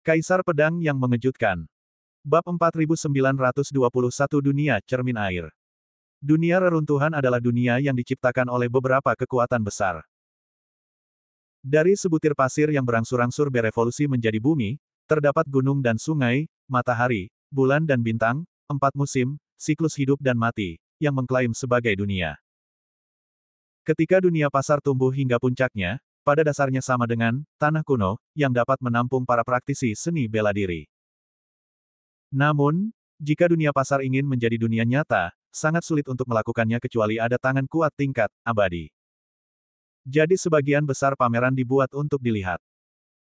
Kaisar Pedang yang Mengejutkan. Bab 4921 Dunia Cermin Air. Dunia reruntuhan adalah dunia yang diciptakan oleh beberapa kekuatan besar. Dari sebutir pasir yang berangsur-angsur berevolusi menjadi bumi, terdapat gunung dan sungai, matahari, bulan dan bintang, 4 musim, siklus hidup dan mati, yang mengklaim sebagai dunia. Ketika dunia pasar tumbuh hingga puncaknya, pada dasarnya sama dengan tanah kuno, yang dapat menampung para praktisi seni bela diri. Namun, jika dunia pasar ingin menjadi dunia nyata, sangat sulit untuk melakukannya kecuali ada tangan kuat tingkat abadi. Jadi sebagian besar pameran dibuat untuk dilihat.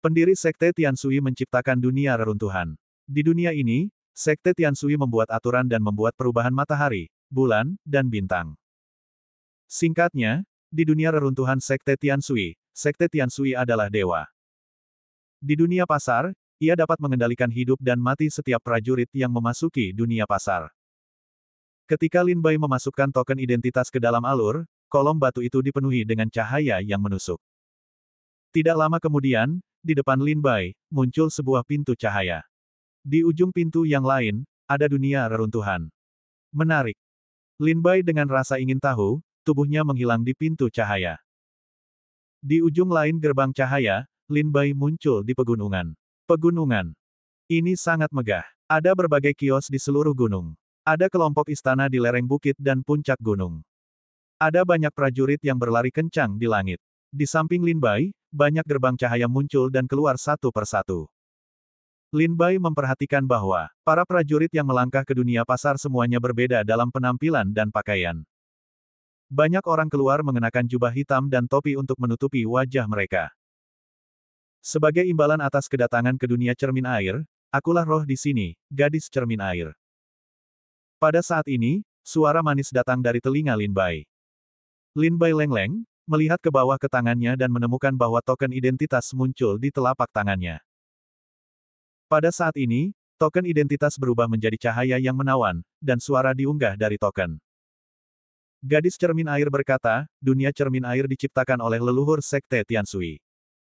Pendiri Sekte Tianshui menciptakan dunia reruntuhan. Di dunia ini, Sekte Tianshui membuat aturan dan membuat perubahan matahari, bulan, dan bintang. Singkatnya, di dunia reruntuhan Sekte Tianshui adalah dewa. Di dunia pasar, ia dapat mengendalikan hidup dan mati setiap prajurit yang memasuki dunia pasar. Ketika Lin Bai memasukkan token identitas ke dalam alur, kolom batu itu dipenuhi dengan cahaya yang menusuk. Tidak lama kemudian, di depan Lin Bai, muncul sebuah pintu cahaya. Di ujung pintu yang lain, ada dunia reruntuhan. Menarik. Lin Bai dengan rasa ingin tahu, tubuhnya menghilang di pintu cahaya. Di ujung lain gerbang cahaya, Lin Bai muncul di pegunungan. Pegunungan. Ini sangat megah. Ada berbagai kios di seluruh gunung. Ada kelompok istana di lereng bukit dan puncak gunung. Ada banyak prajurit yang berlari kencang di langit. Di samping Lin Bai, banyak gerbang cahaya muncul dan keluar satu persatu. Lin Bai memperhatikan bahwa para prajurit yang melangkah ke dunia pasar semuanya berbeda dalam penampilan dan pakaian. Banyak orang keluar mengenakan jubah hitam dan topi untuk menutupi wajah mereka. Sebagai imbalan atas kedatangan ke dunia cermin air, akulah roh di sini, gadis cermin air. Pada saat ini, suara manis datang dari telinga Lin Bai. Lin Bai leng-leng, melihat ke bawah ke tangannya dan menemukan bahwa token identitas muncul di telapak tangannya. Pada saat ini, token identitas berubah menjadi cahaya yang menawan, dan suara diunggah dari token. Gadis cermin air berkata, dunia cermin air diciptakan oleh leluhur Sekte Tianshui.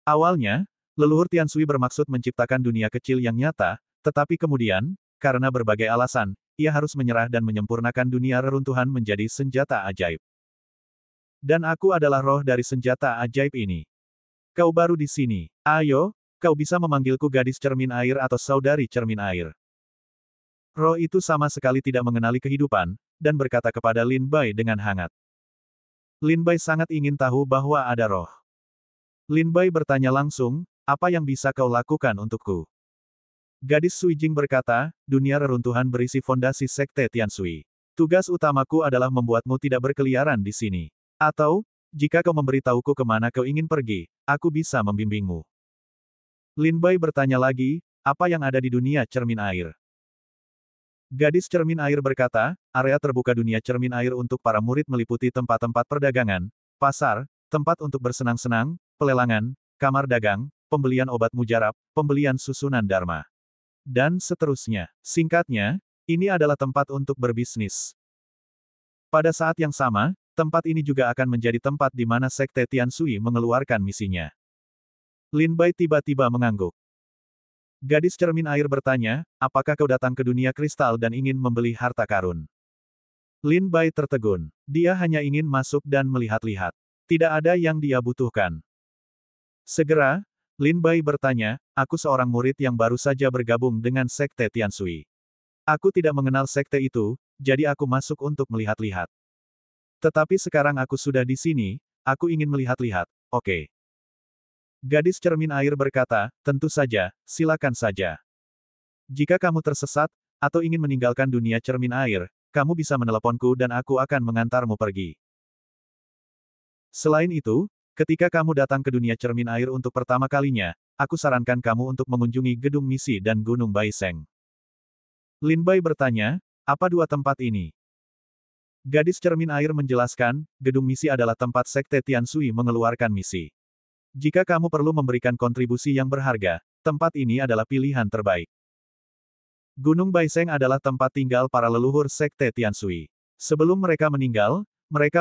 Awalnya, leluhur Tianshui bermaksud menciptakan dunia kecil yang nyata, tetapi kemudian, karena berbagai alasan, ia harus menyerah dan menyempurnakan dunia reruntuhan menjadi senjata ajaib. Dan aku adalah roh dari senjata ajaib ini. Kau baru di sini. Ayo, kau bisa memanggilku gadis cermin air atau saudari cermin air. Roh itu sama sekali tidak mengenali kehidupan, dan berkata kepada Lin Bai dengan hangat. Lin Bai sangat ingin tahu bahwa ada roh. Lin Bai bertanya langsung, apa yang bisa kau lakukan untukku? Gadis Sui Jing berkata, dunia reruntuhan berisi fondasi Sekte Tianshui. Tugas utamaku adalah membuatmu tidak berkeliaran di sini. Atau, jika kau memberitahuku kemana kau ingin pergi, aku bisa membimbingmu. Lin Bai bertanya lagi, apa yang ada di dunia cermin air? Gadis cermin air berkata, area terbuka dunia cermin air untuk para murid meliputi tempat-tempat perdagangan, pasar, tempat untuk bersenang-senang, pelelangan, kamar dagang, pembelian obat mujarab, pembelian susunan dharma, dan seterusnya. Singkatnya, ini adalah tempat untuk berbisnis. Pada saat yang sama, tempat ini juga akan menjadi tempat di mana Sekte Tianshui mengeluarkan misinya. Lin Bai tiba-tiba mengangguk. Gadis cermin air bertanya, apakah kau datang ke dunia kristal dan ingin membeli harta karun? Lin Bai tertegun. Dia hanya ingin masuk dan melihat-lihat. Tidak ada yang dia butuhkan. Segera, Lin Bai bertanya, aku seorang murid yang baru saja bergabung dengan Sekte Tianshui. Aku tidak mengenal sekte itu, jadi aku masuk untuk melihat-lihat. Tetapi sekarang aku sudah di sini, aku ingin melihat-lihat, oke. Gadis cermin air berkata, tentu saja, silakan saja. Jika kamu tersesat, atau ingin meninggalkan dunia cermin air, kamu bisa meneleponku dan aku akan mengantarmu pergi. Selain itu, ketika kamu datang ke dunia cermin air untuk pertama kalinya, aku sarankan kamu untuk mengunjungi Gedung Misi dan Gunung Baiseng. Lin Bai bertanya, apa dua tempat ini? Gadis cermin air menjelaskan, Gedung Misi adalah tempat Sekte Tianshui mengeluarkan misi. Jika kamu perlu memberikan kontribusi yang berharga, tempat ini adalah pilihan terbaik. Gunung Baiseng adalah tempat tinggal para leluhur Sekte Tianshui. Sebelum mereka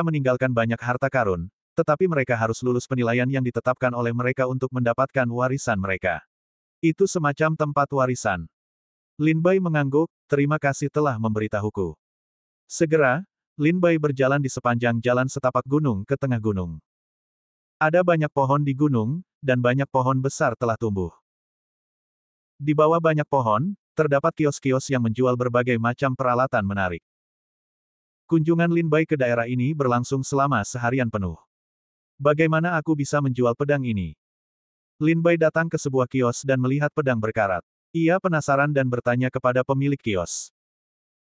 meninggalkan banyak harta karun, tetapi mereka harus lulus penilaian yang ditetapkan oleh mereka untuk mendapatkan warisan mereka. Itu semacam tempat warisan. Lin Bai mengangguk, terima kasih telah memberitahuku. Segera, Lin Bai berjalan di sepanjang jalan setapak gunung ke tengah gunung. Ada banyak pohon di gunung, dan banyak pohon besar telah tumbuh. Di bawah banyak pohon, terdapat kios-kios yang menjual berbagai macam peralatan menarik. Kunjungan Lin Bai ke daerah ini berlangsung selama seharian penuh. Bagaimana aku bisa menjual pedang ini? Lin Bai datang ke sebuah kios dan melihat pedang berkarat. Ia penasaran dan bertanya kepada pemilik kios.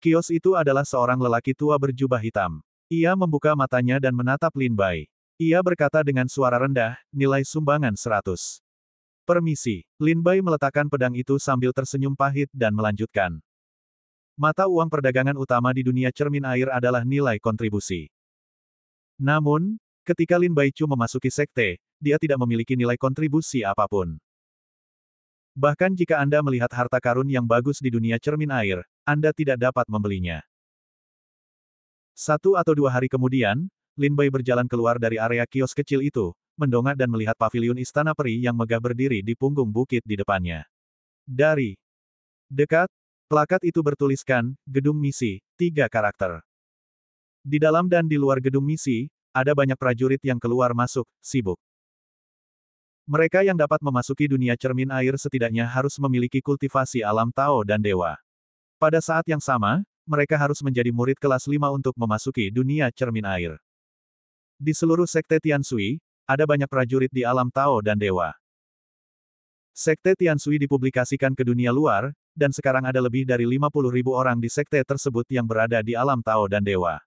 Kios itu adalah seorang lelaki tua berjubah hitam. Ia membuka matanya dan menatap Lin Bai. Ia berkata dengan suara rendah, nilai sumbangan 100. Permisi. Lin Bai meletakkan pedang itu sambil tersenyum pahit dan melanjutkan. Mata uang perdagangan utama di dunia cermin air adalah nilai kontribusi. Namun, ketika Lin Baichu memasuki sekte, dia tidak memiliki nilai kontribusi apapun. Bahkan jika Anda melihat harta karun yang bagus di dunia cermin air, Anda tidak dapat membelinya. 1 atau 2 hari kemudian, Lin Bai berjalan keluar dari area kios kecil itu, mendongak dan melihat paviliun istana peri yang megah berdiri di punggung bukit di depannya. Dari dekat, plakat itu bertuliskan, Gedung Misi, 3 karakter. Di dalam dan di luar gedung misi, ada banyak prajurit yang keluar masuk, sibuk. Mereka yang dapat memasuki dunia cermin air setidaknya harus memiliki kultivasi alam Tao dan Dewa. Pada saat yang sama, mereka harus menjadi murid kelas 5 untuk memasuki dunia cermin air. Di seluruh sekte Tianshui, ada banyak prajurit di alam Tao dan Dewa. Sekte Tianshui dipublikasikan ke dunia luar, dan sekarang ada lebih dari 50.000 orang di sekte tersebut yang berada di alam Tao dan Dewa.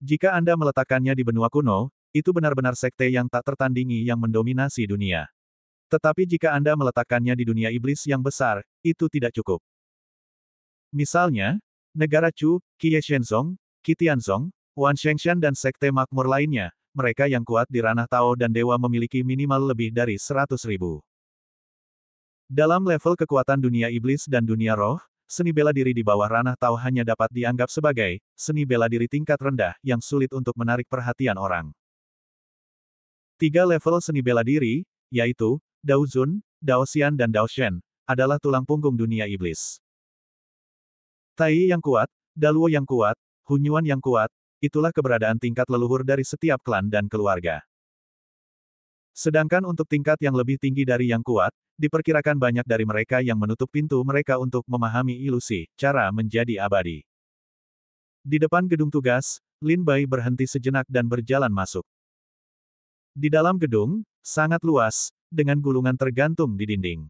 Jika Anda meletakkannya di benua kuno, itu benar-benar sekte yang tak tertandingi yang mendominasi dunia. Tetapi jika Anda meletakkannya di dunia iblis yang besar, itu tidak cukup. Misalnya, negara Chu, Qie Shenzong, Qitianzong, Wan Shengshan dan sekte makmur lainnya, mereka yang kuat di ranah Tao dan Dewa memiliki minimal lebih dari 100.000. Dalam level kekuatan dunia iblis dan dunia roh, seni bela diri di bawah ranah Tao hanya dapat dianggap sebagai seni bela diri tingkat rendah yang sulit untuk menarik perhatian orang. 3 level seni bela diri, yaitu Dao Zun, Dao Xian dan Dao Shen, adalah tulang punggung dunia iblis. Tai yang kuat, Daluo yang kuat, Hunyuan yang kuat, itulah keberadaan tingkat leluhur dari setiap klan dan keluarga. Sedangkan untuk tingkat yang lebih tinggi dari yang kuat, diperkirakan banyak dari mereka yang menutup pintu mereka untuk memahami ilusi, cara menjadi abadi. Di depan gedung tugas, Lin Bai berhenti sejenak dan berjalan masuk. Di dalam gedung, sangat luas, dengan gulungan tergantung di dinding.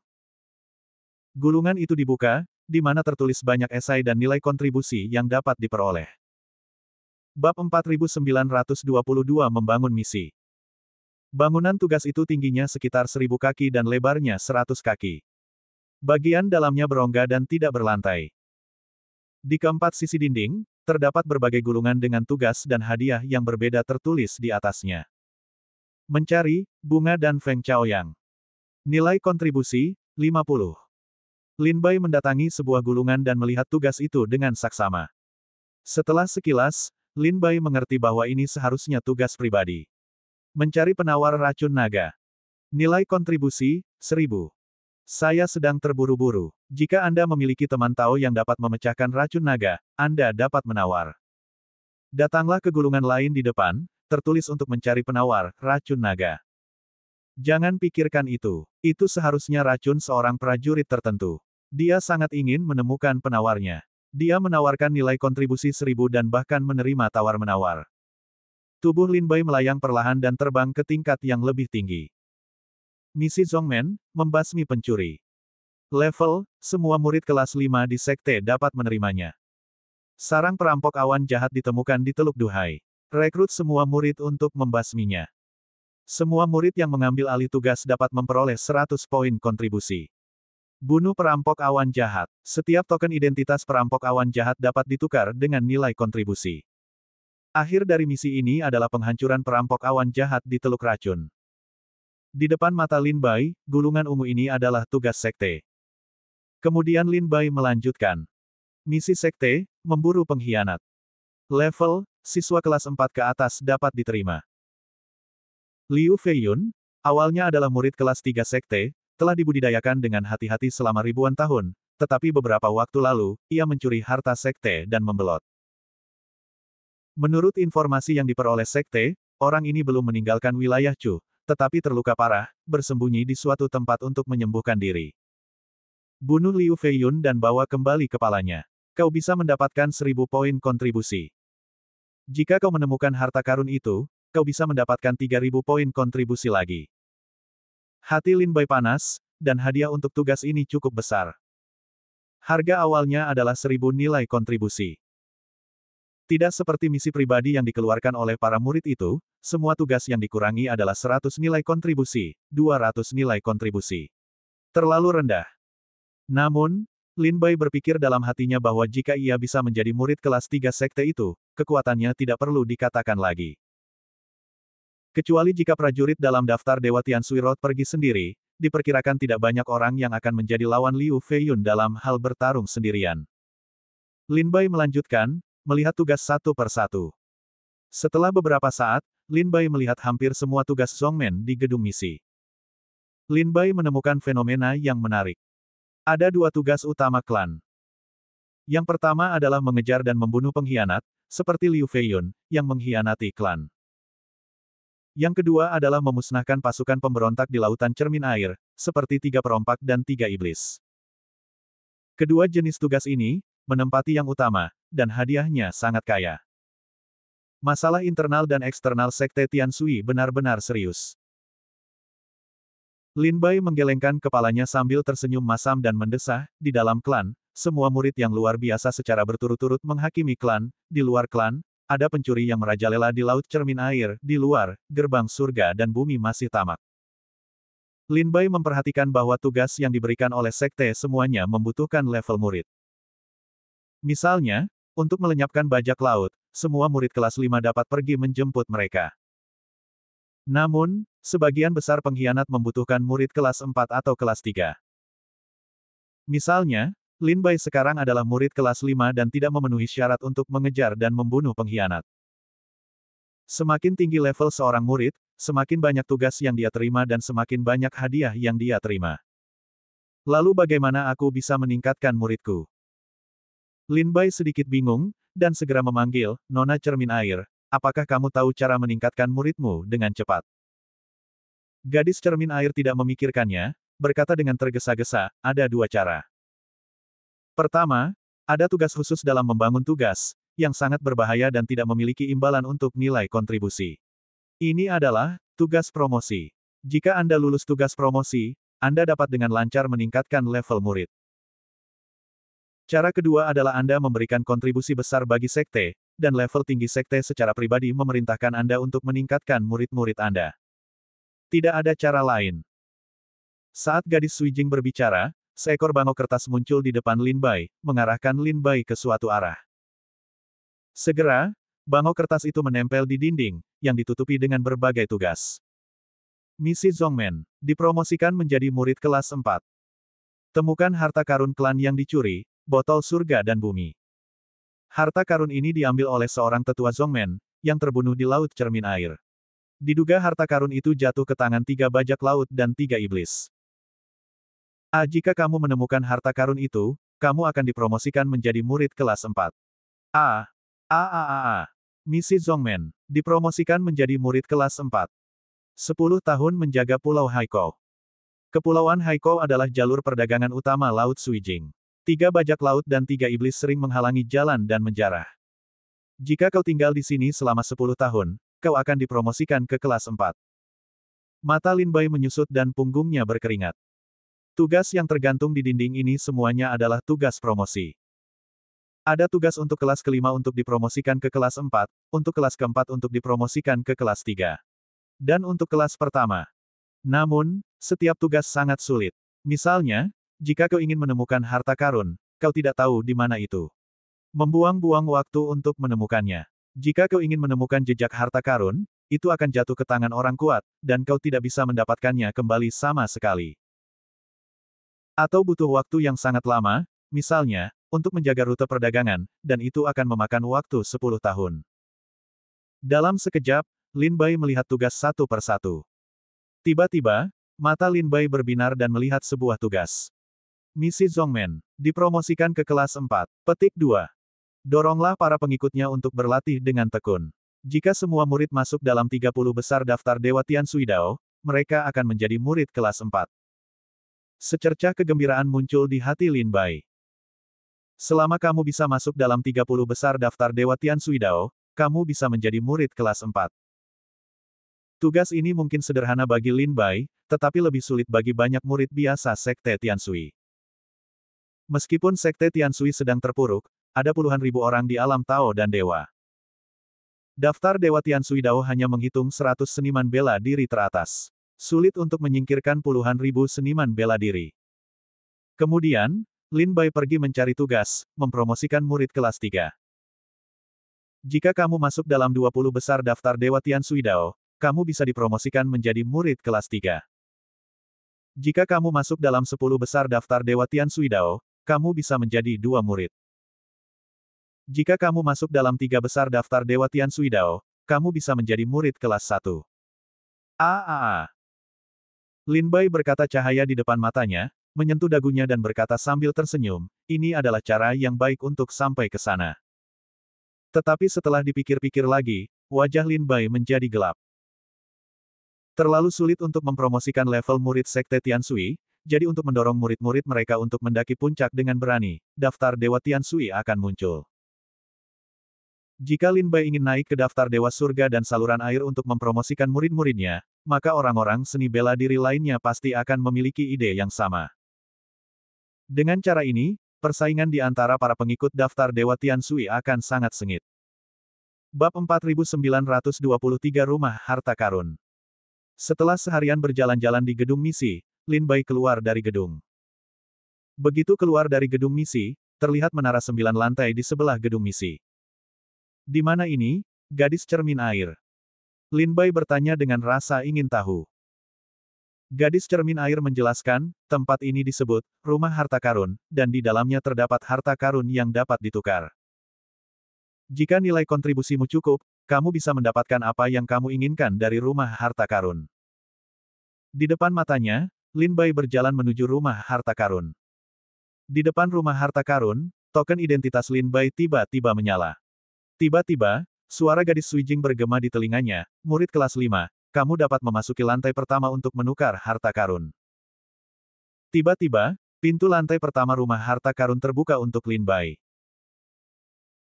Gulungan itu dibuka, di mana tertulis banyak esai dan nilai kontribusi yang dapat diperoleh. Bab 4922 Membangun Misi. Bangunan tugas itu tingginya sekitar 1000 kaki dan lebarnya 100 kaki. Bagian dalamnya berongga dan tidak berlantai. Di keempat sisi dinding, terdapat berbagai gulungan dengan tugas dan hadiah yang berbeda tertulis di atasnya. Mencari, bunga dan Feng Chaoyang. Nilai kontribusi, 50. Lin Bai mendatangi sebuah gulungan dan melihat tugas itu dengan saksama. Setelah sekilas, Lin Bai mengerti bahwa ini seharusnya tugas pribadi. Mencari penawar racun naga. Nilai kontribusi, 1000. Saya sedang terburu-buru. Jika Anda memiliki teman Tao yang dapat memecahkan racun naga, Anda dapat menawar. Datanglah ke gulungan lain di depan, tertulis untuk mencari penawar, racun naga. Jangan pikirkan itu. Itu seharusnya racun seorang prajurit tertentu. Dia sangat ingin menemukan penawarnya. Dia menawarkan nilai kontribusi 1000 dan bahkan menerima tawar-menawar. Tubuh Lin Bai melayang perlahan dan terbang ke tingkat yang lebih tinggi. Misi Zongmen, membasmi pencuri. Level, semua murid kelas 5 di sekte dapat menerimanya. Sarang perampok awan jahat ditemukan di Teluk Duhai. Rekrut semua murid untuk membasminya. Semua murid yang mengambil alih tugas dapat memperoleh 100 poin kontribusi. Bunuh perampok awan jahat. Setiap token identitas perampok awan jahat dapat ditukar dengan nilai kontribusi. Akhir dari misi ini adalah penghancuran perampok awan jahat di Teluk Racun. Di depan mata Lin Bai, gulungan ungu ini adalah tugas sekte. Kemudian Lin Bai melanjutkan. Misi sekte, memburu pengkhianat. Level, siswa kelas 4 ke atas dapat diterima. Liu Feiyun, awalnya adalah murid kelas 3 sekte, telah dibudidayakan dengan hati-hati selama ribuan tahun, tetapi beberapa waktu lalu, ia mencuri harta sekte dan membelot. Menurut informasi yang diperoleh sekte, orang ini belum meninggalkan wilayah Chu, tetapi terluka parah, bersembunyi di suatu tempat untuk menyembuhkan diri. Bunuh Liu Feiyun dan bawa kembali kepalanya. Kau bisa mendapatkan 1000 poin kontribusi. Jika kau menemukan harta karun itu, kau bisa mendapatkan 3000 poin kontribusi lagi. Hati Lin Bai panas, dan hadiah untuk tugas ini cukup besar. Harga awalnya adalah 1000 nilai kontribusi. Tidak seperti misi pribadi yang dikeluarkan oleh para murid itu, semua tugas yang dikurangi adalah 100 nilai kontribusi, 200 nilai kontribusi. Terlalu rendah. Namun, Lin Bai berpikir dalam hatinya bahwa jika ia bisa menjadi murid kelas 3 sekte itu, kekuatannya tidak perlu dikatakan lagi. Kecuali jika prajurit dalam daftar Dewa Tian Suirot pergi sendiri, diperkirakan tidak banyak orang yang akan menjadi lawan Liu Feiyun dalam hal bertarung sendirian. Lin Bai melanjutkan, melihat tugas satu per satu. Setelah beberapa saat, Lin Bai melihat hampir semua tugas Zhongmen di gedung misi. Lin Bai menemukan fenomena yang menarik. Ada dua tugas utama klan. Yang pertama adalah mengejar dan membunuh pengkhianat, seperti Liu Feiyun, yang mengkhianati klan. Yang kedua adalah memusnahkan pasukan pemberontak di Lautan Cermin Air, seperti 3 perompak dan 3 iblis. Kedua jenis tugas ini, menempati yang utama, dan hadiahnya sangat kaya. Masalah internal dan eksternal Sekte Tian Sui benar-benar serius. Lin Bai menggelengkan kepalanya sambil tersenyum masam dan mendesah, di dalam klan, semua murid yang luar biasa secara berturut-turut menghakimi klan, di luar klan, ada pencuri yang merajalela di Laut Cermin Air, di luar, gerbang surga dan bumi masih tamak. Lin Bai memperhatikan bahwa tugas yang diberikan oleh sekte semuanya membutuhkan level murid. Misalnya, untuk melenyapkan bajak laut, semua murid kelas 5 dapat pergi menjemput mereka. Namun, sebagian besar pengkhianat membutuhkan murid kelas 4 atau kelas 3. Misalnya, Lin Bai sekarang adalah murid kelas 5 dan tidak memenuhi syarat untuk mengejar dan membunuh pengkhianat. Semakin tinggi level seorang murid, semakin banyak tugas yang dia terima dan semakin banyak hadiah yang dia terima. Lalu bagaimana aku bisa meningkatkan muridku? Lin Bai sedikit bingung, dan segera memanggil, Nona Cermin Air, apakah kamu tahu cara meningkatkan muridmu dengan cepat? Gadis Cermin Air tidak memikirkannya, berkata dengan tergesa-gesa, ada dua cara. Pertama, ada tugas khusus dalam membangun tugas, yang sangat berbahaya dan tidak memiliki imbalan untuk nilai kontribusi. Ini adalah tugas promosi. Jika Anda lulus tugas promosi, Anda dapat dengan lancar meningkatkan level murid. Cara kedua adalah Anda memberikan kontribusi besar bagi sekte, dan level tinggi sekte secara pribadi memerintahkan Anda untuk meningkatkan murid-murid Anda. Tidak ada cara lain. Saat gadis Suijing berbicara, seekor bangau kertas muncul di depan Lin Bai, mengarahkan Lin Bai ke suatu arah. Segera, bangau kertas itu menempel di dinding, yang ditutupi dengan berbagai tugas. Misi Zhongmen, dipromosikan menjadi murid kelas 4. Temukan harta karun klan yang dicuri, botol surga dan bumi. Harta karun ini diambil oleh seorang tetua Zhongmen, yang terbunuh di Laut Cermin Air. Diduga harta karun itu jatuh ke tangan 3 bajak laut dan 3 iblis. Jika kamu menemukan harta karun itu, kamu akan dipromosikan menjadi murid kelas 4. Misi Zhongmen, dipromosikan menjadi murid kelas 4. 10 tahun menjaga Pulau Haikou. Kepulauan Haikou adalah jalur perdagangan utama Laut Suijing. 3 bajak laut dan 3 iblis sering menghalangi jalan dan menjarah. Jika kau tinggal di sini selama 10 tahun, kau akan dipromosikan ke kelas 4. Mata Lin Bai menyusut dan punggungnya berkeringat. Tugas yang tergantung di dinding ini semuanya adalah tugas promosi. Ada tugas untuk kelas kelima untuk dipromosikan ke kelas 4, untuk kelas keempat untuk dipromosikan ke kelas 3. Dan untuk kelas pertama. Namun, setiap tugas sangat sulit. Misalnya, jika kau ingin menemukan harta karun, kau tidak tahu di mana itu. Membuang-buang waktu untuk menemukannya. Jika kau ingin menemukan jejak harta karun, itu akan jatuh ke tangan orang kuat, dan kau tidak bisa mendapatkannya kembali sama sekali. Atau butuh waktu yang sangat lama, misalnya, untuk menjaga rute perdagangan, dan itu akan memakan waktu 10 tahun. Dalam sekejap, Lin Bai melihat tugas satu per satu. Tiba-tiba, Mata Lin Bai berbinar dan melihat sebuah tugas. Misi Zhongmen. Dipromosikan ke kelas 4. Petik 2. Doronglah para pengikutnya untuk berlatih dengan tekun. Jika semua murid masuk dalam 30 besar daftar Dewa Tian Sui Dao, mereka akan menjadi murid kelas 4. Secercah kegembiraan muncul di hati Lin Bai. Selama kamu bisa masuk dalam 30 besar daftar Dewa Tian Sui Dao, kamu bisa menjadi murid kelas 4. Tugas ini mungkin sederhana bagi Lin Bai, tetapi lebih sulit bagi banyak murid biasa Sekte Tiansui. Meskipun Sekte Tiansui sedang terpuruk, ada puluhan ribu orang di alam Tao dan Dewa. Daftar Dewa Tiansui Dao hanya menghitung 100 seniman bela diri teratas. Sulit untuk menyingkirkan puluhan ribu seniman bela diri. Kemudian, Lin Bai pergi mencari tugas, mempromosikan murid kelas 3. Jika kamu masuk dalam 20 besar daftar Dewa Tiansui Dao, kamu bisa dipromosikan menjadi murid kelas 3. Jika kamu masuk dalam 10 besar daftar Dewa Tiansui Dao, kamu bisa menjadi 2 murid. Jika kamu masuk dalam 3 besar daftar Dewa Tiansui Dao, kamu bisa menjadi murid kelas 1. Lin Bai berkata cahaya di depan matanya, menyentuh dagunya dan berkata sambil tersenyum, ini adalah cara yang baik untuk sampai ke sana. Tetapi setelah dipikir-pikir lagi, wajah Lin Bai menjadi gelap. Terlalu sulit untuk mempromosikan level murid Sekte Tiansui, jadi untuk mendorong murid-murid mereka untuk mendaki puncak dengan berani, daftar Dewa Tiansui akan muncul. Jika Lin Bai ingin naik ke daftar Dewa Surga dan saluran air untuk mempromosikan murid-muridnya, maka orang-orang seni bela diri lainnya pasti akan memiliki ide yang sama. Dengan cara ini, persaingan di antara para pengikut daftar Dewa Tiansui akan sangat sengit. Bab 4923 Rumah Harta Karun. Setelah seharian berjalan-jalan di gedung misi, Lin Bai keluar dari gedung. Begitu keluar dari gedung misi, terlihat menara 9 lantai di sebelah gedung misi. Di mana ini? Gadis cermin air. Lin Bai bertanya dengan rasa ingin tahu. Gadis cermin air menjelaskan, tempat ini disebut Rumah Harta Karun, dan di dalamnya terdapat harta karun yang dapat ditukar. Jika nilai kontribusimu cukup, kamu bisa mendapatkan apa yang kamu inginkan dari Rumah Harta Karun. Di depan matanya, Lin Bai berjalan menuju Rumah Harta Karun. Di depan Rumah Harta Karun, token identitas Lin Bai tiba-tiba menyala. Tiba-tiba, suara gadis Suijing bergema di telinganya, murid kelas 5, kamu dapat memasuki lantai pertama untuk menukar harta karun. Tiba-tiba, pintu lantai pertama Rumah Harta Karun terbuka untuk Lin Bai.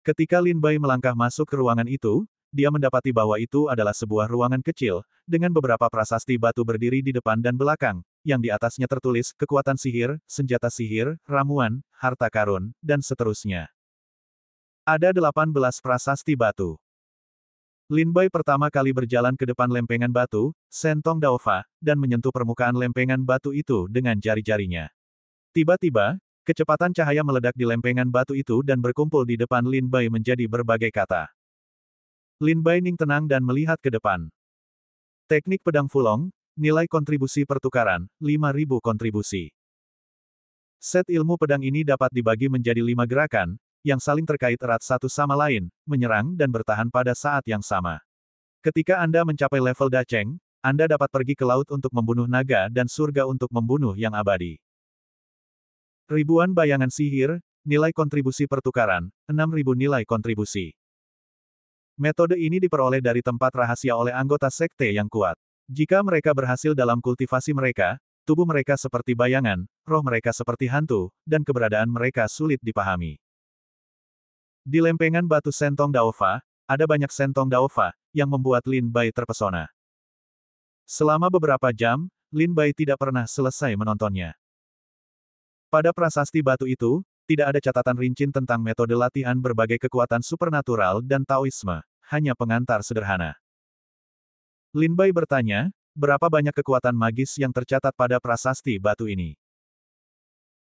Ketika Lin Bai melangkah masuk ke ruangan itu, dia mendapati bahwa itu adalah sebuah ruangan kecil, dengan beberapa prasasti batu berdiri di depan dan belakang, yang di atasnya tertulis kekuatan sihir, senjata sihir, ramuan, harta karun, dan seterusnya. Ada 18 prasasti batu. Lin Bai pertama kali berjalan ke depan lempengan batu, Sentong Daofa, dan menyentuh permukaan lempengan batu itu dengan jari-jarinya. Tiba-tiba, kecepatan cahaya meledak di lempengan batu itu dan berkumpul di depan Lin Bai menjadi berbagai kata. Lin Bai Ning tenang dan melihat ke depan. Teknik pedang Fulong, nilai kontribusi pertukaran, 5.000 kontribusi. Set ilmu pedang ini dapat dibagi menjadi 5 gerakan, yang saling terkait erat satu sama lain, menyerang dan bertahan pada saat yang sama. Ketika Anda mencapai level Dacheng, Anda dapat pergi ke laut untuk membunuh naga dan surga untuk membunuh yang abadi. Ribuan bayangan sihir, nilai kontribusi pertukaran, 6.000 nilai kontribusi. Metode ini diperoleh dari tempat rahasia oleh anggota sekte yang kuat. Jika mereka berhasil dalam kultivasi mereka, tubuh mereka seperti bayangan, roh mereka seperti hantu, dan keberadaan mereka sulit dipahami. Di lempengan batu Sentong Daofa, ada banyak Sentong Daofa, yang membuat Lin Bai terpesona. Selama beberapa jam, Lin Bai tidak pernah selesai menontonnya. Pada prasasti batu itu, tidak ada catatan rinci tentang metode latihan berbagai kekuatan supernatural dan Taoisme, hanya pengantar sederhana. Lin Bai bertanya, berapa banyak kekuatan magis yang tercatat pada prasasti batu ini?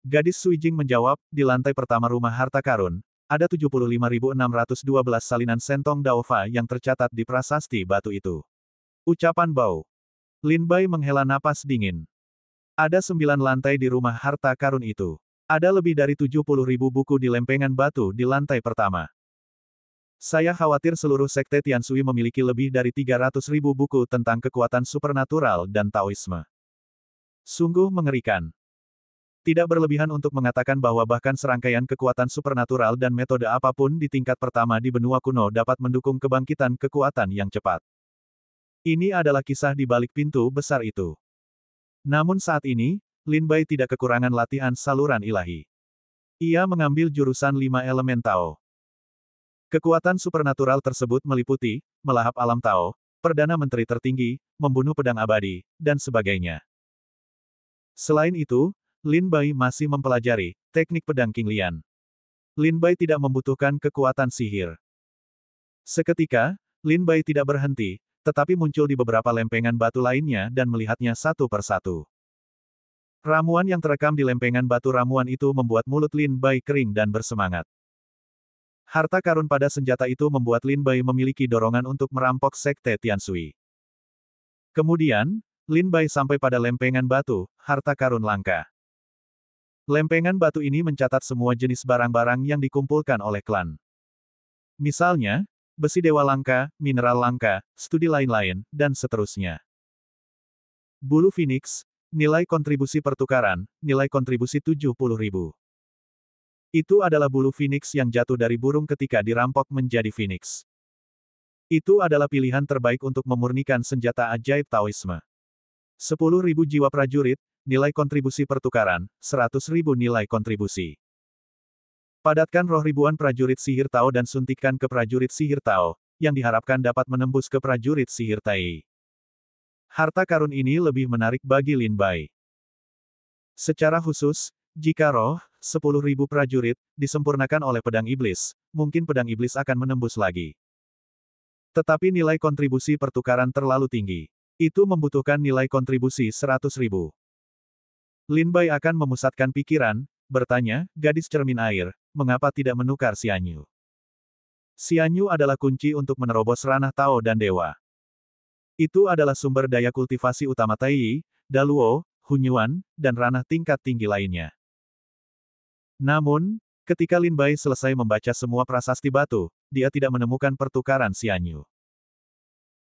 Gadis Suijing menjawab, di lantai pertama Rumah Harta Karun, ada 75.612 salinan Sentong Daofa yang tercatat di prasasti batu itu. Ucapan Bau. Lin Bai menghela napas dingin. Ada 9 lantai di Rumah Harta Karun itu. Ada lebih dari 70.000 buku di lempengan batu di lantai pertama. Saya khawatir seluruh sekte Tiansui memiliki lebih dari 300.000 buku tentang kekuatan supernatural dan Taoisme. Sungguh mengerikan. Tidak berlebihan untuk mengatakan bahwa bahkan serangkaian kekuatan supernatural dan metode apapun di tingkat pertama di benua kuno dapat mendukung kebangkitan kekuatan yang cepat. Ini adalah kisah di balik pintu besar itu. Namun saat ini, Lin Bai tidak kekurangan latihan saluran ilahi. Ia mengambil jurusan 5 elemen Tao. Kekuatan supernatural tersebut meliputi, melahap alam Tao, Perdana Menteri tertinggi, membunuh pedang abadi, dan sebagainya. Selain itu, Lin Bai masih mempelajari teknik pedang King Lian. Lin Bai tidak membutuhkan kekuatan sihir. Seketika, Lin Bai tidak berhenti, tetapi muncul di beberapa lempengan batu lainnya dan melihatnya satu persatu. Ramuan yang terekam di lempengan batu ramuan itu membuat mulut Lin Bai kering dan bersemangat. Harta karun pada senjata itu membuat Lin Bai memiliki dorongan untuk merampok sekte Tianshui. Kemudian, Lin Bai sampai pada lempengan batu, harta karun langka. Lempengan batu ini mencatat semua jenis barang-barang yang dikumpulkan oleh klan. Misalnya, besi dewa langka, mineral langka, studi lain-lain, dan seterusnya. Bulu Phoenix, nilai kontribusi pertukaran, nilai kontribusi 70.000. Itu adalah bulu Phoenix yang jatuh dari burung ketika dirampok menjadi Phoenix. Itu adalah pilihan terbaik untuk memurnikan senjata ajaib Taoisme. 10.000 jiwa prajurit, nilai kontribusi pertukaran, 100.000 nilai kontribusi. Padatkan roh ribuan prajurit sihir Tao dan suntikkan ke prajurit sihir Tao, yang diharapkan dapat menembus ke prajurit sihir Tai. Harta karun ini lebih menarik bagi Lin Bai. Secara khusus, jika roh, 10.000 prajurit, disempurnakan oleh pedang iblis, mungkin pedang iblis akan menembus lagi. Tetapi nilai kontribusi pertukaran terlalu tinggi. Itu membutuhkan nilai kontribusi 100.000. Lin Bai akan memusatkan pikiran, bertanya, gadis cermin air, mengapa tidak menukar Xianyu? Xianyu adalah kunci untuk menerobos ranah Tao dan Dewa. Itu adalah sumber daya kultivasi utama Tai, Daluo, Hunyuan, dan ranah tingkat tinggi lainnya. Namun, ketika Lin Bai selesai membaca semua prasasti batu, dia tidak menemukan pertukaran Xianyu.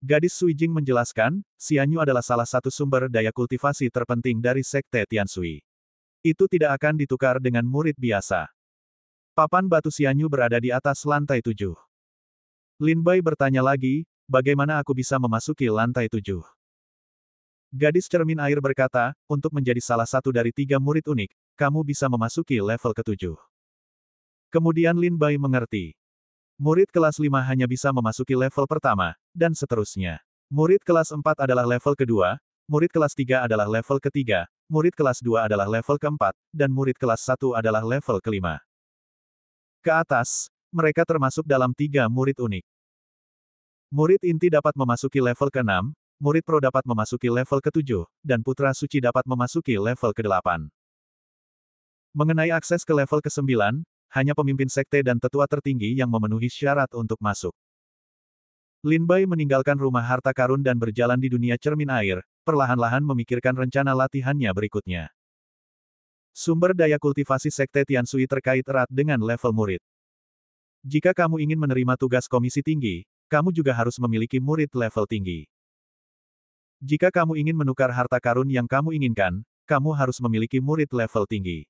Gadis Suijing menjelaskan, Xianyu adalah salah satu sumber daya kultivasi terpenting dari Sekte Tianshui. Itu tidak akan ditukar dengan murid biasa. Papan batu Xianyu berada di atas lantai 7. Lin Bai bertanya lagi, bagaimana aku bisa memasuki lantai 7? Gadis cermin air berkata, untuk menjadi salah satu dari 3 murid unik, kamu bisa memasuki level ke-7. Kemudian Lin Bai mengerti. Murid kelas 5 hanya bisa memasuki level pertama, dan seterusnya. Murid kelas 4 adalah level kedua, murid kelas 3 adalah level ketiga, murid kelas 2 adalah level keempat, dan murid kelas 1 adalah level kelima. Ke atas, mereka termasuk dalam 3 murid unik. Murid inti dapat memasuki level ke-6, murid pro dapat memasuki level ke-7, dan putra suci dapat memasuki level ke-8. Mengenai akses ke level ke-9, hanya pemimpin sekte dan tetua tertinggi yang memenuhi syarat untuk masuk. Lin Bai meninggalkan rumah harta karun dan berjalan di dunia cermin air, perlahan-lahan memikirkan rencana latihannya berikutnya. Sumber daya kultivasi sekte Tianshui terkait erat dengan level murid. Jika kamu ingin menerima tugas komisi tinggi, kamu juga harus memiliki murid level tinggi. Jika kamu ingin menukar harta karun yang kamu inginkan, kamu harus memiliki murid level tinggi.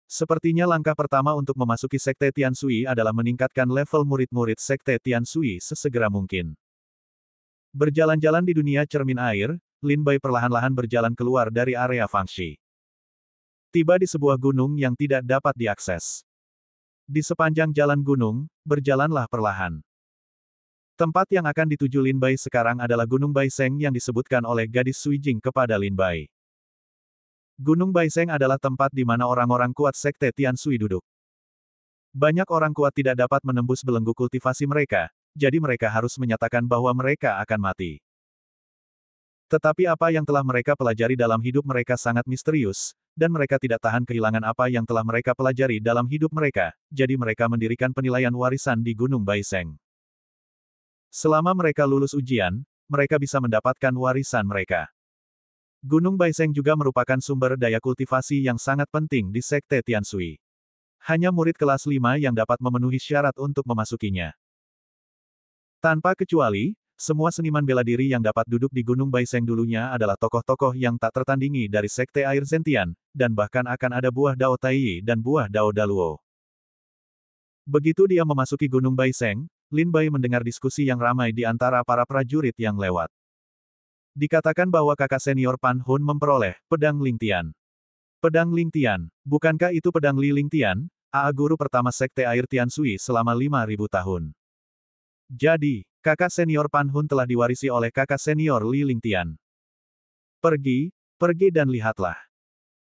Sepertinya langkah pertama untuk memasuki Sekte Tianshui adalah meningkatkan level murid-murid Sekte Tianshui sesegera mungkin. Berjalan-jalan di dunia cermin air, Lin Bai perlahan-lahan berjalan keluar dari area Fangxi. Tiba di sebuah gunung yang tidak dapat diakses. Di sepanjang jalan gunung, berjalanlah perlahan. Tempat yang akan dituju Lin Bai sekarang adalah Gunung Baiseng yang disebutkan oleh gadis Suijing kepada Lin Bai. Gunung Baiseng adalah tempat di mana orang-orang kuat Sekte Tianshui duduk. Banyak orang kuat tidak dapat menembus belenggu kultivasi mereka, jadi mereka harus menyatakan bahwa mereka akan mati. Tetapi apa yang telah mereka pelajari dalam hidup mereka sangat misterius, dan mereka tidak tahan kehilangan apa yang telah mereka pelajari dalam hidup mereka, jadi mereka mendirikan penilaian warisan di Gunung Baiseng. Selama mereka lulus ujian, mereka bisa mendapatkan warisan mereka. Gunung Baiseng juga merupakan sumber daya kultivasi yang sangat penting di Sekte Tianshui. Hanya murid kelas 5 yang dapat memenuhi syarat untuk memasukinya. Tanpa kecuali, semua seniman bela diri yang dapat duduk di Gunung Baiseng dulunya adalah tokoh-tokoh yang tak tertandingi dari Sekte Air Zentian, dan bahkan akan ada buah Dao Taiyi dan buah Dao Daluo. Begitu dia memasuki Gunung Baiseng, Lin Bai mendengar diskusi yang ramai di antara para prajurit yang lewat. Dikatakan bahwa kakak senior Pan Hun memperoleh pedang Lingtian. Pedang Lingtian, bukankah itu pedang Li Lingtian, guru pertama Sekte Air Tianshui selama 5.000 tahun? Jadi, kakak senior Pan Hun telah diwarisi oleh kakak senior Li Lingtian. Pergi dan lihatlah.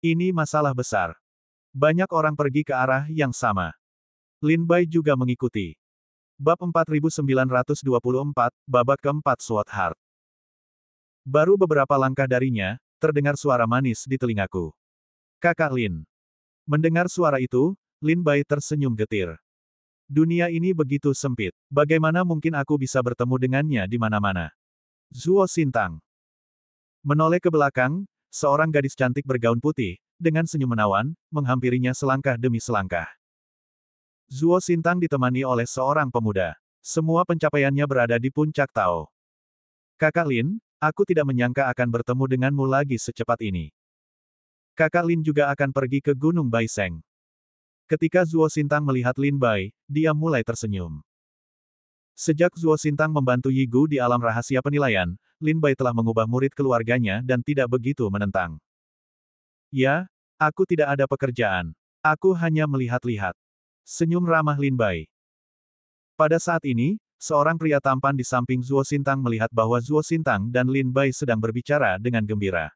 Ini masalah besar. Banyak orang pergi ke arah yang sama. Lin Bai juga mengikuti. Bab 4924, babak keempat Sword Heart. Baru beberapa langkah darinya, terdengar suara manis di telingaku. Kakak Lin. Mendengar suara itu, Lin Bai tersenyum getir. Dunia ini begitu sempit. Bagaimana mungkin aku bisa bertemu dengannya di mana-mana? Zuo Xintang. Menoleh ke belakang, seorang gadis cantik bergaun putih, dengan senyum menawan, menghampirinya selangkah demi selangkah. Zuo Xintang ditemani oleh seorang pemuda. Semua pencapaiannya berada di puncak Tao. Kakak Lin, aku tidak menyangka akan bertemu denganmu lagi secepat ini. Kakak Lin juga akan pergi ke Gunung Baiseng. Ketika Zuo Xintang melihat Lin Bai, dia mulai tersenyum. Sejak Zuo Xintang membantu Yi Gu di alam rahasia penilaian, Lin Bai telah mengubah murid keluarganya dan tidak begitu menentang. Ya, aku tidak ada pekerjaan. Aku hanya melihat-lihat. Senyum ramah Lin Bai. Pada saat ini, seorang pria tampan di samping Zuo Xintang melihat bahwa Zuo Xintang dan Lin Bai sedang berbicara dengan gembira.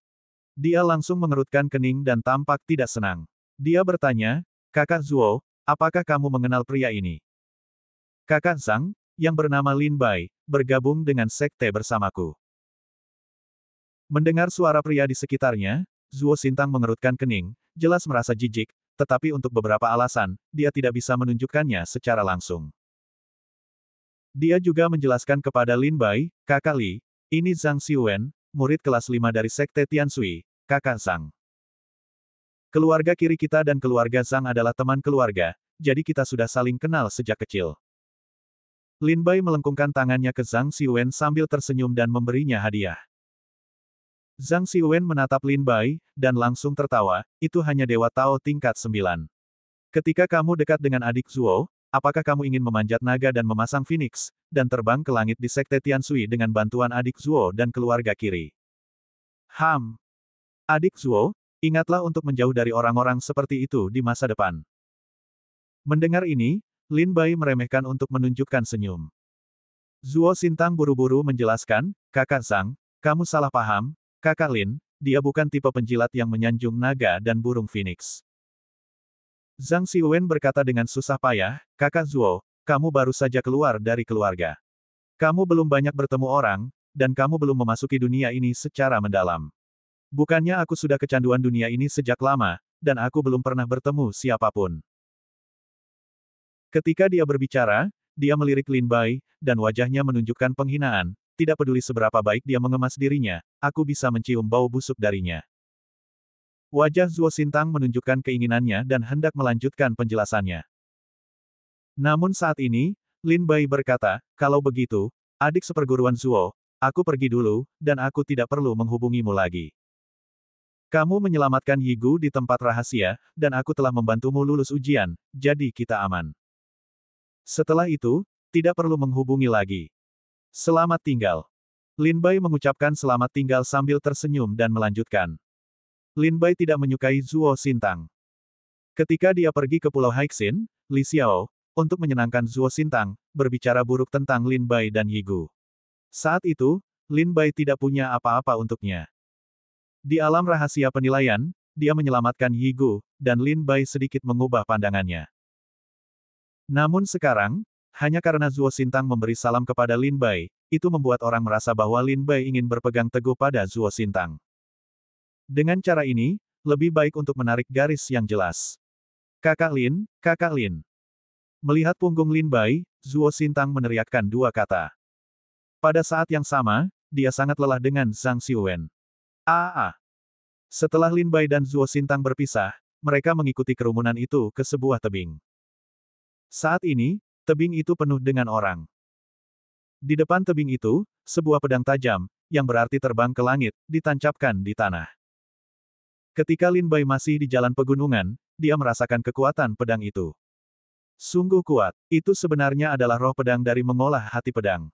Dia langsung mengerutkan kening dan tampak tidak senang. Dia bertanya, Kakak Zuo, apakah kamu mengenal pria ini? Kakak Zhang, yang bernama Lin Bai, bergabung dengan sekte bersamaku. Mendengar suara pria di sekitarnya, Zuo Xintang mengerutkan kening, jelas merasa jijik, tetapi untuk beberapa alasan, dia tidak bisa menunjukkannya secara langsung. Dia juga menjelaskan kepada Lin Bai, Kakak Li, ini Zhang Xiwen, murid kelas 5 dari Sekte Tianshui, Kakak Zhang. Keluarga kiri kita dan keluarga Zhang adalah teman keluarga, jadi kita sudah saling kenal sejak kecil. Lin Bai melengkungkan tangannya ke Zhang Xiwen sambil tersenyum dan memberinya hadiah. Zhang Xiwen menatap Lin Bai, dan langsung tertawa, itu hanya Dewa Tao tingkat 9. Ketika kamu dekat dengan adik Zuo, apakah kamu ingin memanjat naga dan memasang Phoenix, dan terbang ke langit di Sekte Tianshui dengan bantuan adik Zuo dan keluarga kiri? Adik Zuo, ingatlah untuk menjauh dari orang-orang seperti itu di masa depan. Mendengar ini, Lin Bai meremehkan untuk menunjukkan senyum. Zuo Xintang buru-buru menjelaskan, Kakak Zhang, kamu salah paham, Kakak Lin, dia bukan tipe penjilat yang menyanjung naga dan burung Phoenix. Zhang Xiwen berkata dengan susah payah, Kakak Zuo, kamu baru saja keluar dari keluarga. Kamu belum banyak bertemu orang, dan kamu belum memasuki dunia ini secara mendalam. Bukannya aku sudah kecanduan dunia ini sejak lama, dan aku belum pernah bertemu siapapun. Ketika dia berbicara, dia melirik Lin Bai, dan wajahnya menunjukkan penghinaan, tidak peduli seberapa baik dia mengemas dirinya, aku bisa mencium bau busuk darinya. Wajah Zuo Xintang menunjukkan keinginannya dan hendak melanjutkan penjelasannya. Namun saat ini, Lin Bai berkata, kalau begitu, adik seperguruan Zuo, aku pergi dulu, dan aku tidak perlu menghubungimu lagi. Kamu menyelamatkan Yi Gu di tempat rahasia, dan aku telah membantumu lulus ujian, jadi kita aman. Setelah itu, tidak perlu menghubungi lagi. Selamat tinggal. Lin Bai mengucapkan selamat tinggal sambil tersenyum dan melanjutkan. Lin Bai tidak menyukai Zuo Xintang. Ketika dia pergi ke Pulau Haixin, Li Xiao, untuk menyenangkan Zuo Xintang, berbicara buruk tentang Lin Bai dan Yi Gu. Saat itu, Lin Bai tidak punya apa-apa untuknya. Di alam rahasia penilaian, dia menyelamatkan Yi Gu, dan Lin Bai sedikit mengubah pandangannya. Namun sekarang, hanya karena Zuo Xintang memberi salam kepada Lin Bai, itu membuat orang merasa bahwa Lin Bai ingin berpegang teguh pada Zuo Xintang. Dengan cara ini, lebih baik untuk menarik garis yang jelas. Kakak Lin, Kakak Lin. Melihat punggung Lin Bai, Zuo Xintang meneriakkan dua kata. Pada saat yang sama, dia sangat lelah dengan Zhang Xiwen. Setelah Lin Bai dan Zuo Xintang berpisah, mereka mengikuti kerumunan itu ke sebuah tebing. Saat ini, tebing itu penuh dengan orang. Di depan tebing itu, sebuah pedang tajam, yang berarti terbang ke langit, ditancapkan di tanah. Ketika Lin Bai masih di jalan pegunungan, dia merasakan kekuatan pedang itu. Sungguh kuat, itu sebenarnya adalah roh pedang dari mengolah hati pedang.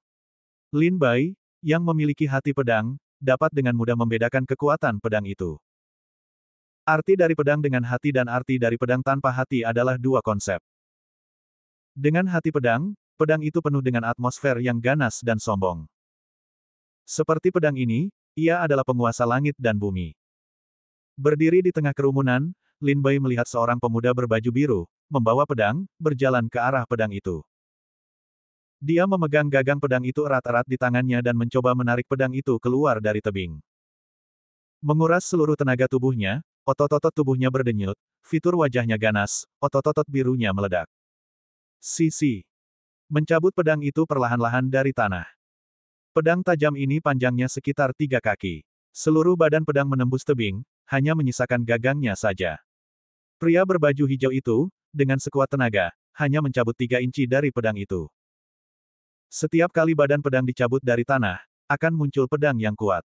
Lin Bai, yang memiliki hati pedang, dapat dengan mudah membedakan kekuatan pedang itu. Arti dari pedang dengan hati dan arti dari pedang tanpa hati adalah dua konsep. Dengan hati pedang, pedang itu penuh dengan atmosfer yang ganas dan sombong. Seperti pedang ini, ia adalah penguasa langit dan bumi. Berdiri di tengah kerumunan, Lin Bai melihat seorang pemuda berbaju biru, membawa pedang, berjalan ke arah pedang itu. Dia memegang gagang pedang itu erat-erat di tangannya dan mencoba menarik pedang itu keluar dari tebing. Menguras seluruh tenaga tubuhnya, otot-otot tubuhnya berdenyut, fitur wajahnya ganas, otot-otot birunya meledak. Sisi. Mencabut pedang itu perlahan-lahan dari tanah. Pedang tajam ini panjangnya sekitar 3 kaki. Seluruh badan pedang menembus tebing, hanya menyisakan gagangnya saja. Pria berbaju hijau itu, dengan sekuat tenaga, hanya mencabut 3 inci dari pedang itu. Setiap kali badan pedang dicabut dari tanah, akan muncul pedang yang kuat.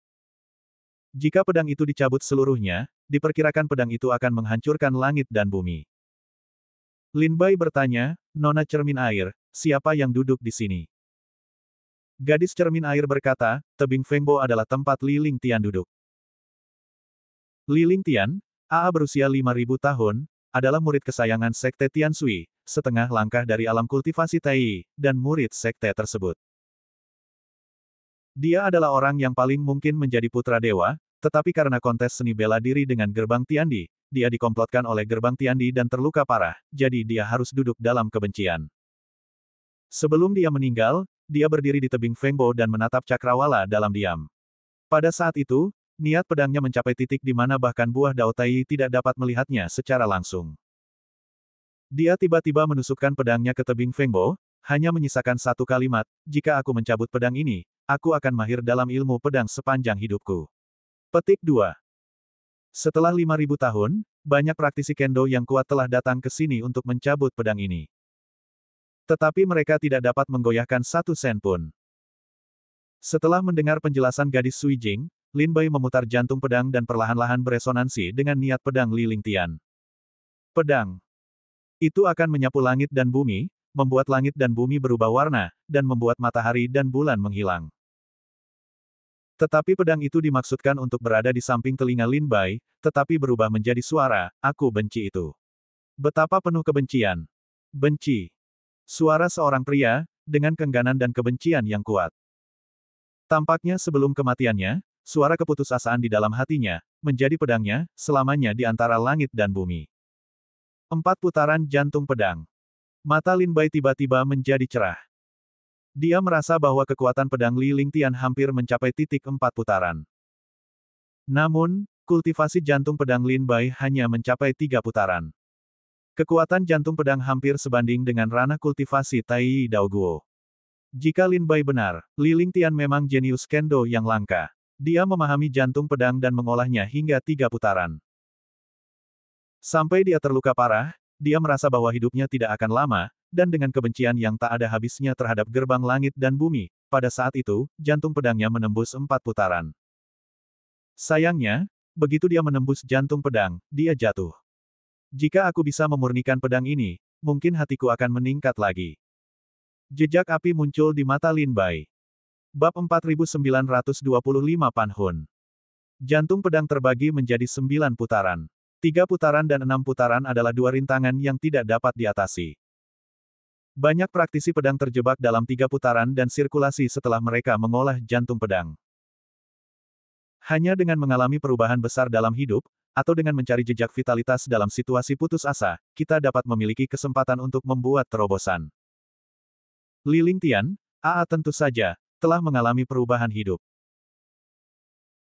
Jika pedang itu dicabut seluruhnya, diperkirakan pedang itu akan menghancurkan langit dan bumi. Lin Bai bertanya, "Nona cermin air, siapa yang duduk di sini?" Gadis cermin air berkata, "Tebing Fengbo adalah tempat Li Ling Tian duduk." Li Ling Tian, AA berusia 5.000 tahun, adalah murid kesayangan Sekte Tian Sui, setengah langkah dari alam kultivasi Tai, dan murid sekte tersebut. Dia adalah orang yang paling mungkin menjadi putra dewa, tetapi karena kontes seni bela diri dengan gerbang Tiandi, dia dikomplotkan oleh gerbang Tiandi dan terluka parah, jadi dia harus duduk dalam kebencian. Sebelum dia meninggal, dia berdiri di tebing Fengbo dan menatap cakrawala dalam diam. Pada saat itu, niat pedangnya mencapai titik di mana bahkan buah Dao Tai tidak dapat melihatnya secara langsung. Dia tiba-tiba menusukkan pedangnya ke tebing Fengbo, hanya menyisakan satu kalimat, "Jika aku mencabut pedang ini, aku akan mahir dalam ilmu pedang sepanjang hidupku." Petik 2. Setelah 5.000 tahun, banyak praktisi kendo yang kuat telah datang ke sini untuk mencabut pedang ini. Tetapi mereka tidak dapat menggoyahkan satu sen pun. Setelah mendengar penjelasan gadis Sui Jing, Lin Bai memutar jantung pedang dan perlahan-lahan beresonansi dengan niat pedang Li Ling Tian. Pedang itu akan menyapu langit dan bumi, membuat langit dan bumi berubah warna, dan membuat matahari dan bulan menghilang. Tetapi pedang itu dimaksudkan untuk berada di samping telinga Lin Bai, tetapi berubah menjadi suara, "Aku benci itu." Betapa penuh kebencian. Benci. Suara seorang pria, dengan kengganan dan kebencian yang kuat. Tampaknya sebelum kematiannya, suara keputusasaan di dalam hatinya, menjadi pedangnya, selamanya di antara langit dan bumi. 4 putaran jantung pedang. Mata Lin Bai tiba-tiba menjadi cerah. Dia merasa bahwa kekuatan pedang Li Ling Tian hampir mencapai titik 4 putaran. Namun, kultivasi jantung pedang Lin Bai hanya mencapai 3 putaran. Kekuatan jantung pedang hampir sebanding dengan ranah kultivasi Tai Dao Guo. Jika Lin Bai benar, Li Ling Tian memang jenius kendo yang langka. Dia memahami jantung pedang dan mengolahnya hingga 3 putaran. Sampai dia terluka parah, dia merasa bahwa hidupnya tidak akan lama, dan dengan kebencian yang tak ada habisnya terhadap gerbang langit dan bumi, pada saat itu, jantung pedangnya menembus 4 putaran. Sayangnya, begitu dia menembus jantung pedang, dia jatuh. Jika aku bisa memurnikan pedang ini, mungkin hatiku akan meningkat lagi. Jejak api muncul di mata Lin Bai. Bab 4925 Panhun. Jantung pedang terbagi menjadi 9 putaran. 3 putaran dan 6 putaran adalah 2 rintangan yang tidak dapat diatasi. Banyak praktisi pedang terjebak dalam 3 putaran dan sirkulasi setelah mereka mengolah jantung pedang. Hanya dengan mengalami perubahan besar dalam hidup, atau dengan mencari jejak vitalitas dalam situasi putus asa, kita dapat memiliki kesempatan untuk membuat terobosan. Li Ling Tian, AA tentu saja, telah mengalami perubahan hidup.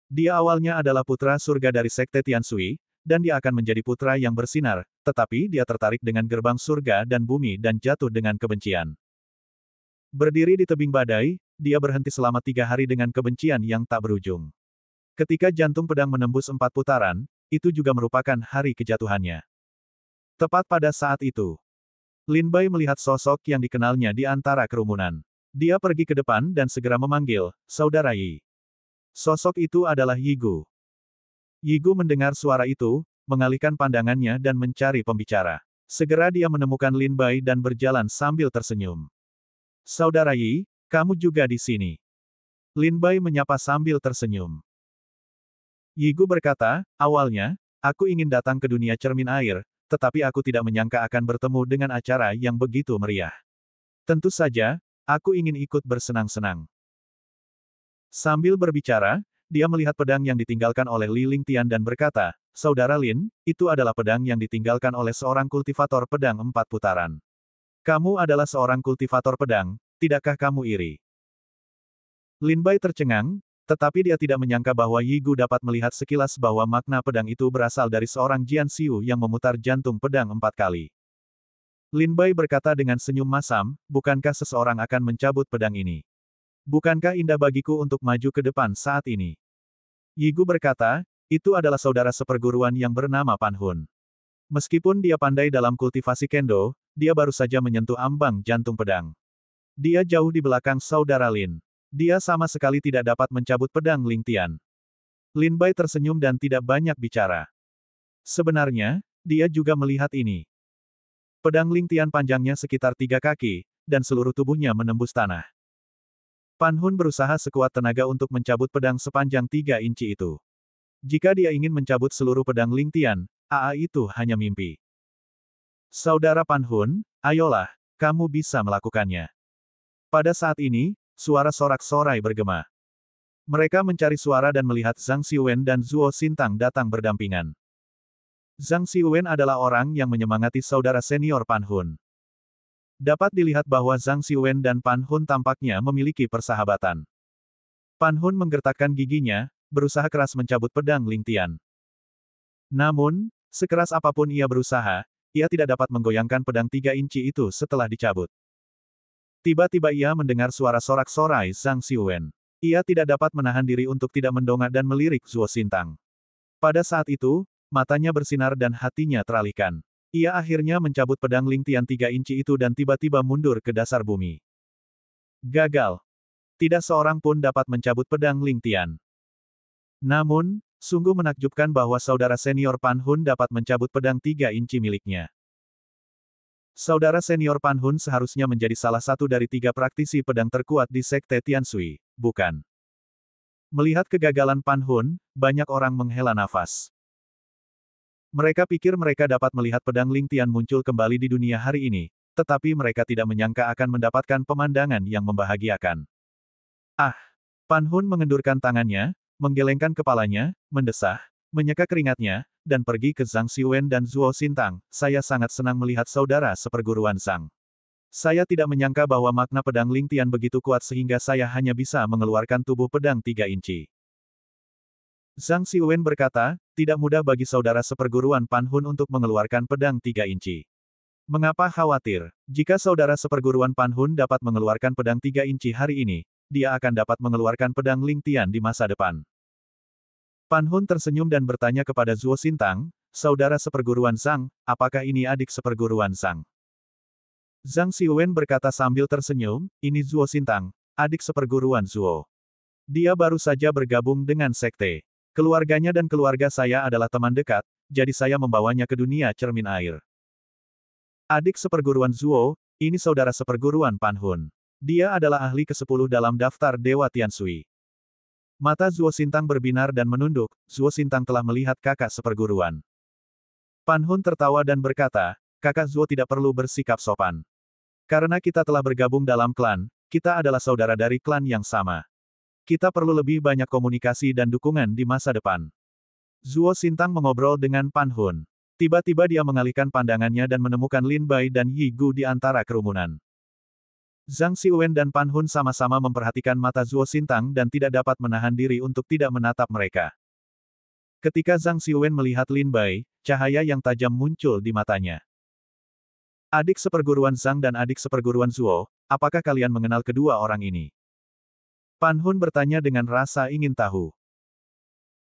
Dia awalnya adalah putra surga dari Sekte Tian Sui, dan dia akan menjadi putra yang bersinar, tetapi dia tertarik dengan gerbang surga dan bumi dan jatuh dengan kebencian. Berdiri di tebing badai, dia berhenti selama 3 hari dengan kebencian yang tak berujung. Ketika jantung pedang menembus 4 putaran, itu juga merupakan hari kejatuhannya. Tepat pada saat itu, Lin Bai melihat sosok yang dikenalnya di antara kerumunan. Dia pergi ke depan dan segera memanggil, "Saudara Yi." Sosok itu adalah Yi Gu. Yi Gu mendengar suara itu, mengalihkan pandangannya dan mencari pembicara. Segera dia menemukan Lin Bai dan berjalan sambil tersenyum. "Saudara Yi, kamu juga di sini." Lin Bai menyapa sambil tersenyum. Yi Gu berkata, "Awalnya, aku ingin datang ke dunia cermin air, tetapi aku tidak menyangka akan bertemu dengan acara yang begitu meriah. Tentu saja, aku ingin ikut bersenang-senang." Sambil berbicara, dia melihat pedang yang ditinggalkan oleh Li Lingtian dan berkata, "Saudara Lin, itu adalah pedang yang ditinggalkan oleh seorang kultivator pedang 4 putaran. Kamu adalah seorang kultivator pedang, tidakkah kamu iri?" Lin Bai tercengang, tetapi dia tidak menyangka bahwa Yi Gu dapat melihat sekilas bahwa makna pedang itu berasal dari seorang Jian Xiu yang memutar jantung pedang 4 kali. Lin Bai berkata dengan senyum masam, "Bukankah seseorang akan mencabut pedang ini? Bukankah indah bagiku untuk maju ke depan saat ini?" Yi Gu berkata, "Itu adalah saudara seperguruan yang bernama Pan Hun. Meskipun dia pandai dalam kultivasi kendo, dia baru saja menyentuh ambang jantung pedang. Dia jauh di belakang saudara Lin. Dia sama sekali tidak dapat mencabut pedang Lingtian." Lin Bai tersenyum dan tidak banyak bicara. Sebenarnya, dia juga melihat ini. Pedang Lingtian panjangnya sekitar 3 kaki, dan seluruh tubuhnya menembus tanah. Pan Hun berusaha sekuat tenaga untuk mencabut pedang sepanjang 3 inci itu. Jika dia ingin mencabut seluruh pedang Lingtian, itu hanya mimpi. "Saudara Pan Hun, ayolah, kamu bisa melakukannya." Pada saat ini, suara sorak-sorai bergema. Mereka mencari suara dan melihat Zhang Xiwen dan Zuo Xintang datang berdampingan. Zhang Xiwen adalah orang yang menyemangati saudara senior Pan Hun. Dapat dilihat bahwa Zhang Xiwen dan Pan Hun tampaknya memiliki persahabatan. Pan Hun menggertakkan giginya, berusaha keras mencabut pedang Lingtian. Namun, sekeras apapun ia berusaha, ia tidak dapat menggoyangkan pedang 3 inci itu setelah dicabut. Tiba-tiba ia mendengar suara sorak-sorai Zhang Xiwen. Ia tidak dapat menahan diri untuk tidak mendongak dan melirik Zuo Xintang. Pada saat itu, matanya bersinar dan hatinya teralihkan. Ia akhirnya mencabut pedang Lingtian 3 inci itu dan tiba-tiba mundur ke dasar bumi. Gagal. Tidak seorang pun dapat mencabut pedang Lingtian. Namun, sungguh menakjubkan bahwa saudara senior Pan Hun dapat mencabut pedang 3 inci miliknya. Saudara senior Pan Hun seharusnya menjadi salah satu dari 3 praktisi pedang terkuat di Sekte Tianshui, bukan? Melihat kegagalan Pan Hun, banyak orang menghela nafas. Mereka pikir mereka dapat melihat pedang Lingtian muncul kembali di dunia hari ini, tetapi mereka tidak menyangka akan mendapatkan pemandangan yang membahagiakan. "Ah!" Pan Hun mengendurkan tangannya, menggelengkan kepalanya, mendesah, menyeka keringatnya, dan pergi ke Zhang Xiwen dan Zuo Xintang. "Saya sangat senang melihat saudara seperguruan Zhang. Saya tidak menyangka bahwa makna pedang Lingtian begitu kuat sehingga saya hanya bisa mengeluarkan tubuh pedang 3 inci." Zhang Xiwen berkata, "Tidak mudah bagi saudara seperguruan Pan Hun untuk mengeluarkan pedang 3 inci. Mengapa khawatir? Jika saudara seperguruan Pan Hun dapat mengeluarkan pedang 3 inci hari ini, dia akan dapat mengeluarkan pedang Lingtian di masa depan." Pan Hun tersenyum dan bertanya kepada Zuo Xintang, "Saudara seperguruan Zhang, apakah ini adik seperguruan Zhang?" Zhang Xiwen berkata sambil tersenyum, "Ini Zuo Xintang, adik seperguruan Zuo. Dia baru saja bergabung dengan sekte. Keluarganya dan keluarga saya adalah teman dekat, jadi saya membawanya ke dunia cermin air." Adik seperguruan Zuo, ini saudara seperguruan Pan Hun. Dia adalah ahli ke-10 dalam daftar Dewa Tianshui. Mata Zuo Xintang berbinar dan menunduk, Zuo Xintang telah melihat kakak seperguruan. Pan Hun tertawa dan berkata, "Kakak Zuo tidak perlu bersikap sopan. Karena kita telah bergabung dalam klan, kita adalah saudara dari klan yang sama. Kita perlu lebih banyak komunikasi dan dukungan di masa depan." Zuo Xintang mengobrol dengan Pan Hun. Tiba-tiba dia mengalihkan pandangannya dan menemukan Lin Bai dan Yi Gu di antara kerumunan. Zhang Xiwen dan Pan Hun sama-sama memperhatikan mata Zuo Xintang dan tidak dapat menahan diri untuk tidak menatap mereka. Ketika Zhang Xiwen melihat Lin Bai, cahaya yang tajam muncul di matanya. "Adik seperguruan Zhang dan adik seperguruan Zuo, apakah kalian mengenal kedua orang ini?" Pan Hun bertanya dengan rasa ingin tahu.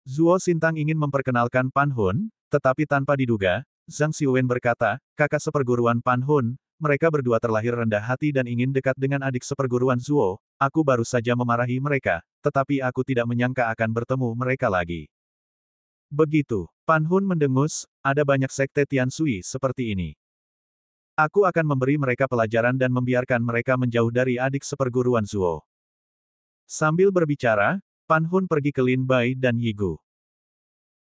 Zuo Xintang ingin memperkenalkan Pan Hun, tetapi tanpa diduga, Zhang Xiwen berkata, "Kakak seperguruan Pan Hun, mereka berdua terlahir rendah hati dan ingin dekat dengan adik seperguruan Zuo, aku baru saja memarahi mereka, tetapi aku tidak menyangka akan bertemu mereka lagi. Begitu, Pan Hun mendengus, ada banyak sekte Tian Sui seperti ini. Aku akan memberi mereka pelajaran dan membiarkan mereka menjauh dari adik seperguruan Zuo. Sambil berbicara, Pan Hun pergi ke Lin Bai dan Yi Gu.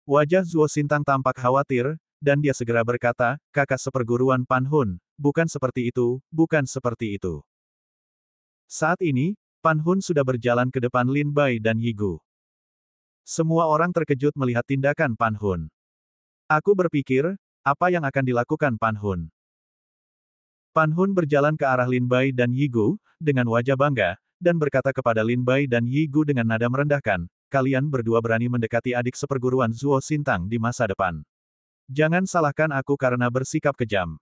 Wajah Zuo Sintang tampak khawatir, dan dia segera berkata, kakak seperguruan Pan Hun, bukan seperti itu, bukan seperti itu. Saat ini, Pan Hun sudah berjalan ke depan Lin Bai dan Yi Gu. Semua orang terkejut melihat tindakan Pan Hun. Aku berpikir, apa yang akan dilakukan Pan Hun? Pan Hun berjalan ke arah Lin Bai dan Yi Gu, dengan wajah bangga, dan berkata kepada Lin Bai dan Yi Gu dengan nada merendahkan, kalian berdua berani mendekati adik seperguruan Zuo Sintang di masa depan. Jangan salahkan aku karena bersikap kejam.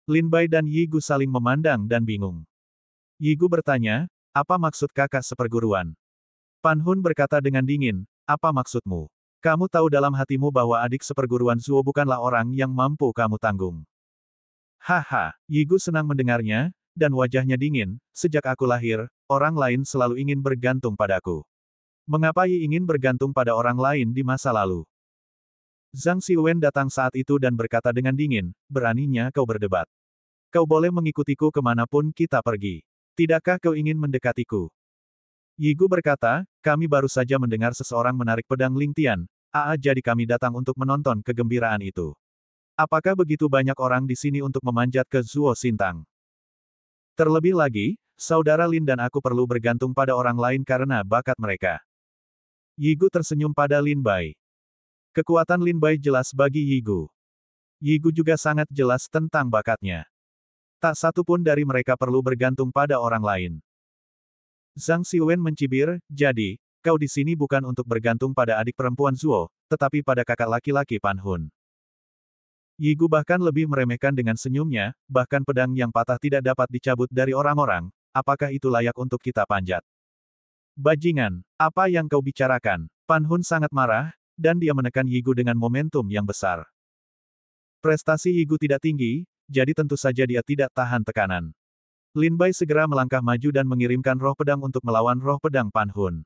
Lin Bai dan Yi Gu saling memandang dan bingung. Yi Gu bertanya, apa maksud kakak seperguruan? Pan Hun berkata dengan dingin, apa maksudmu? Kamu tahu dalam hatimu bahwa adik seperguruan Zuo bukanlah orang yang mampu kamu tanggung. Haha, Yi Gu senang mendengarnya, dan wajahnya dingin, sejak aku lahir, orang lain selalu ingin bergantung padaku. Mengapa Yi ingin bergantung pada orang lain di masa lalu? Zhang Xiwen datang saat itu dan berkata dengan dingin, beraninya kau berdebat. Kau boleh mengikutiku kemanapun kita pergi. Tidakkah kau ingin mendekatiku? Yi Gu berkata, kami baru saja mendengar seseorang menarik pedang Ling Tian, jadi kami datang untuk menonton kegembiraan itu. Apakah begitu banyak orang di sini untuk memanjat ke Zuo Sintang? Terlebih lagi, saudara Lin dan aku perlu bergantung pada orang lain karena bakat mereka. Yi Gu tersenyum pada Lin Bai. Kekuatan Lin Bai jelas bagi Yi Gu. Yi Gu juga sangat jelas tentang bakatnya. Tak satu pun dari mereka perlu bergantung pada orang lain. Zhang Xiwen mencibir, jadi, kau di sini bukan untuk bergantung pada adik perempuan Zuo, tetapi pada kakak laki-laki Pan Hun. Yi Gu bahkan lebih meremehkan dengan senyumnya, bahkan pedang yang patah tidak dapat dicabut dari orang-orang, apakah itu layak untuk kita panjat? Bajingan, apa yang kau bicarakan? Pan Hun sangat marah, dan dia menekan Yi Gu dengan momentum yang besar. Prestasi Yi Gu tidak tinggi, jadi tentu saja dia tidak tahan tekanan. Lin Bai segera melangkah maju dan mengirimkan roh pedang untuk melawan roh pedang Pan Hun.